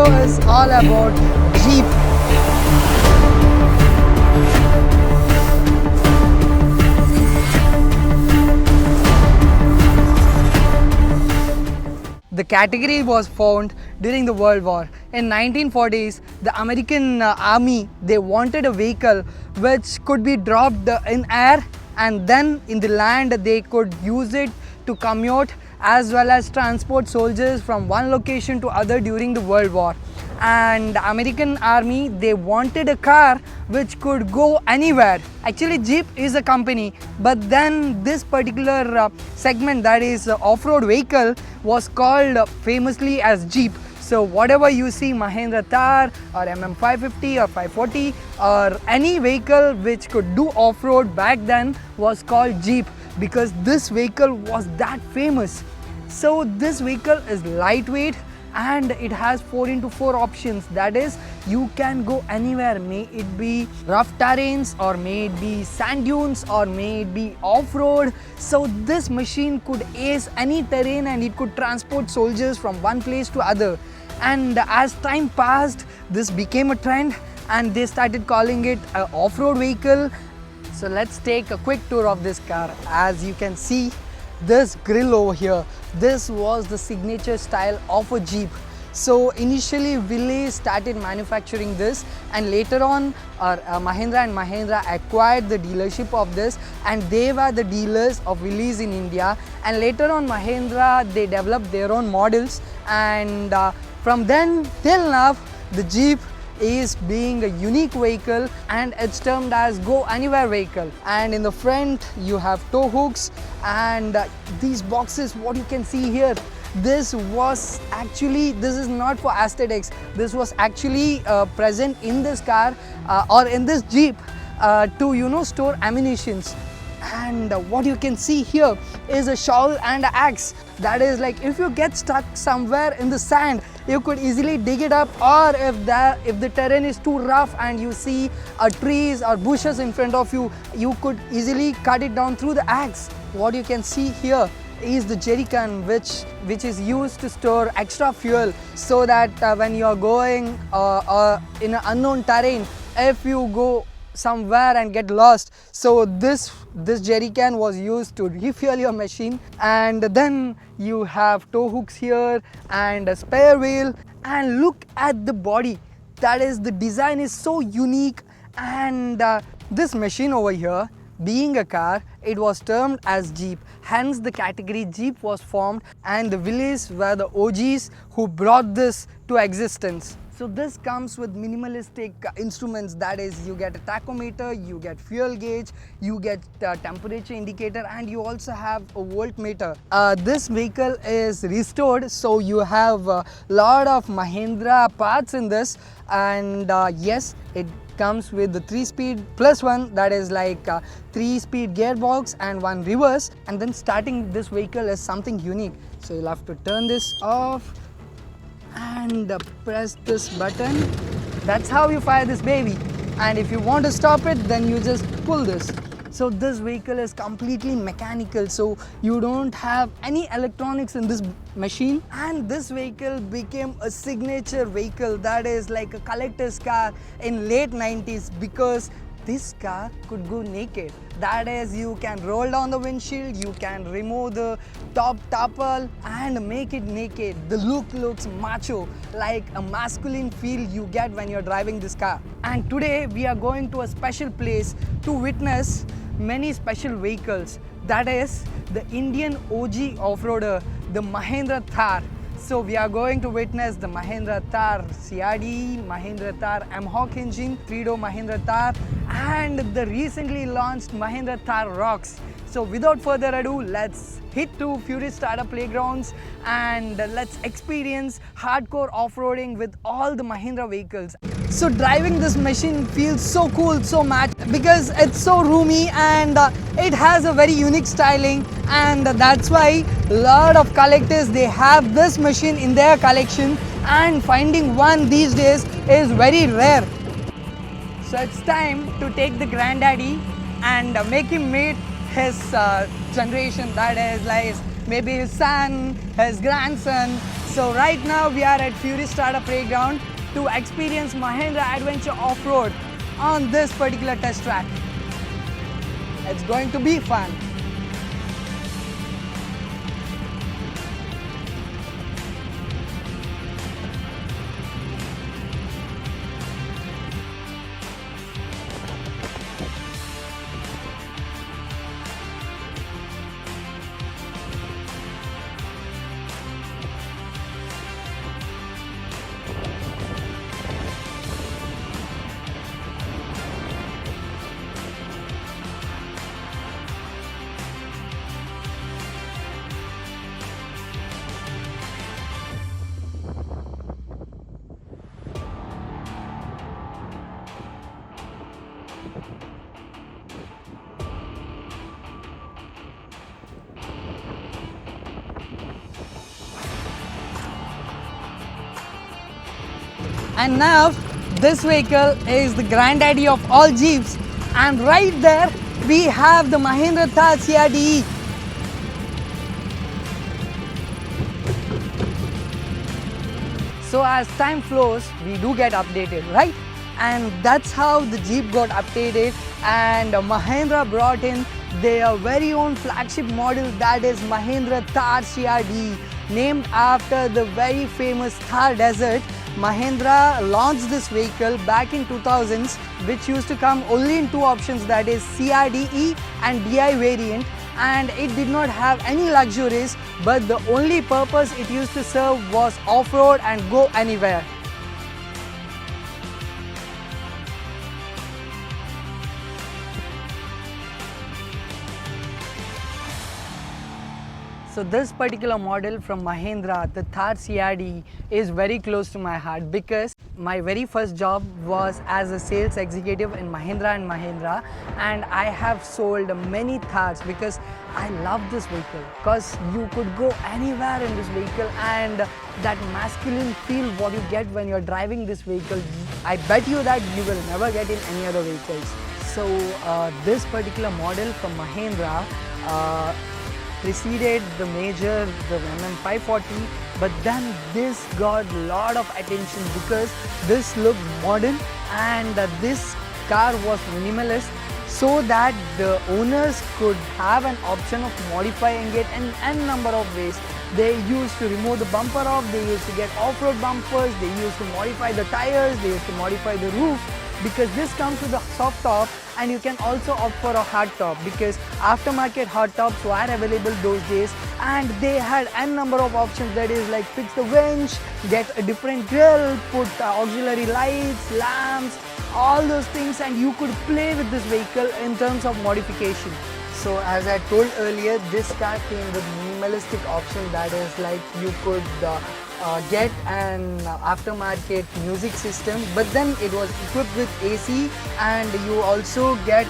video is all about Jeep. The category was found during the World War. In 1940s, the American Army, they wanted a vehicle which could be dropped in air, and then in the land they could use it to commute as well as transport soldiers from one location to other during the World War. And the American Army, they wanted a car which could go anywhere. Actually, Jeep is a company, but then this particular segment, that is off-road vehicle, was called famously as Jeep. So whatever you see, Mahindra Thar or MM550 or 540 or any vehicle which could do off-road back then was called Jeep, because this vehicle was that famous. So this vehicle is lightweight and it has 4x4 options. That is, you can go anywhere, may it be rough terrains or may it be sand dunes or may it be off-road. So this machine could ace any terrain and it could transport soldiers from one place to other. And as time passed, this became a trend and they started calling it an off-road vehicle. So let's take a quick tour of this car. As you can see, this grille over here, this was the signature style of a Jeep. So initially Willys started manufacturing this, and later on Mahindra and Mahindra acquired the dealership of this, and they were the dealers of Willys in India. And later on Mahindra, they developed their own models, and from then till now the Jeep is being a unique vehicle and it's termed as go anywhere vehicle. And in the front you have tow hooks and these boxes, what you can see here, this is not for aesthetics. This was actually present in this car or in this Jeep to store ammunitions. And what you can see here is a shovel and an axe. That is, like, if you get stuck somewhere in the sand, you could easily dig it up, or if the terrain is too rough and you see trees or bushes in front of you, you could easily cut it down through the axe. What you can see here is the jerry can, which is used to store extra fuel, so that when you are going in an unknown terrain, if you go somewhere and get lost, so this jerry can was used to refuel your machine. And then you have tow hooks here and a spare wheel, and look at the body. That is, the design is so unique. And this machine over here, being a car, it was termed as Jeep, hence the category Jeep was formed, and the Willys were the OGs who brought this to existence. So this comes with minimalistic instruments. That is, you get a tachometer, you get fuel gauge, you get a temperature indicator, and you also have a voltmeter. This vehicle is restored, so you have a lot of Mahindra parts in this. And yes, it comes with the 3-speed plus 1, that is like 3-speed gearbox and 1 reverse. And then starting this vehicle is something unique. So you'll have to turn this off and press this button. That's how you fire this baby. And if you want to stop it, then you just pull this. So this vehicle is completely mechanical, so you don't have any electronics in this machine. And this vehicle became a signature vehicle, that is like a collector's car in late 90s, because this car could go naked. That is, you can roll down the windshield, you can remove the top tarpaulin and make it naked. The look looks macho, like a masculine feel you get when you're driving this car. And today we are going to a special place to witness many special vehicles. That is the Indian OG off-roader, the Mahindra Thar. So we are going to witness the Mahindra Thar CRD, Mahindra Thar M-Hawk engine, Crde Mahindra Thar, and the recently launched Mahindra Thar Roxx. So without further ado, let's hit to Furious Startup Playgrounds and let's experience hardcore off-roading with all the Mahindra vehicles. So driving this machine feels so cool, so matte, because it's so roomy and it has a very unique styling, and that's why a lot of collectors, they have this machine in their collection, and finding one these days is very rare. So it's time to take the granddaddy and make him meet his generation, that is like maybe his son, his grandson. So right now we are at Fury Startup Playground to experience Mahindra Adventure Off-Road on this particular test track. It's going to be fun. And now this vehicle is the granddaddy of all Jeeps, and right there we have the Mahindra Thar Crde. So as time flows, we do get updated, right? And that's how the Jeep got updated, and Mahindra brought in their very own flagship model, that is Mahindra Thar Crde, named after the very famous Thar Desert. Mahindra launched this vehicle back in 2000s, which used to come only in two options, that is CRDE and DI variant, and it did not have any luxuries, but the only purpose it used to serve was off-road and go anywhere. So this particular model from Mahindra, the Thar Crde, is very close to my heart because my very first job was as a sales executive in Mahindra & Mahindra, and I have sold many Thars because I love this vehicle, because you could go anywhere in this vehicle, and that masculine feel what you get when you're driving this vehicle, I bet you that you will never get in any other vehicles. So this particular model from Mahindra preceded the major, the MM540, but then this got a lot of attention because this looked modern, and this car was minimalist, so that the owners could have an option of modifying it in n number of ways. They used to remove the bumper off, they used to get off-road bumpers, they used to modify the tires, they used to modify the roof, because this comes with a soft top, and you can also opt for a hard top because aftermarket hard tops were available those days, and they had n number of options, that is like fix the winch, get a different grille, put auxiliary lights, lamps, all those things, and you could play with this vehicle in terms of modification. So as I told earlier, this car came with minimalistic option, that is like you could get an aftermarket music system, but then it was equipped with AC, and you also get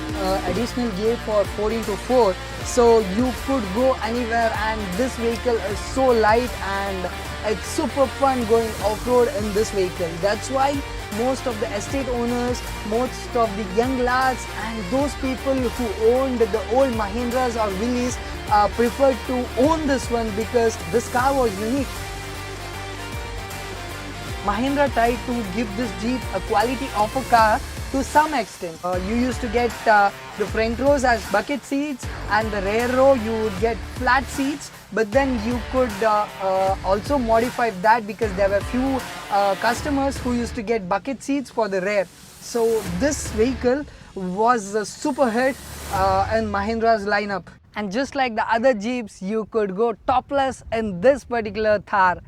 additional gear for 4x4, so you could go anywhere, and this vehicle is so light and it's super fun going off-road in this vehicle. That's why most of the estate owners, most of the young lads, and those people who owned the old Mahindras or Willys preferred to own this one because this car was unique. Mahindra tried to give this Jeep a quality of a car to some extent. You used to get the front rows as bucket seats, and the rear row you would get flat seats, but then you could also modify that because there were few customers who used to get bucket seats for the rear. So this vehicle was a super hit in Mahindra's lineup. And just like the other Jeeps, you could go topless in this particular Thar.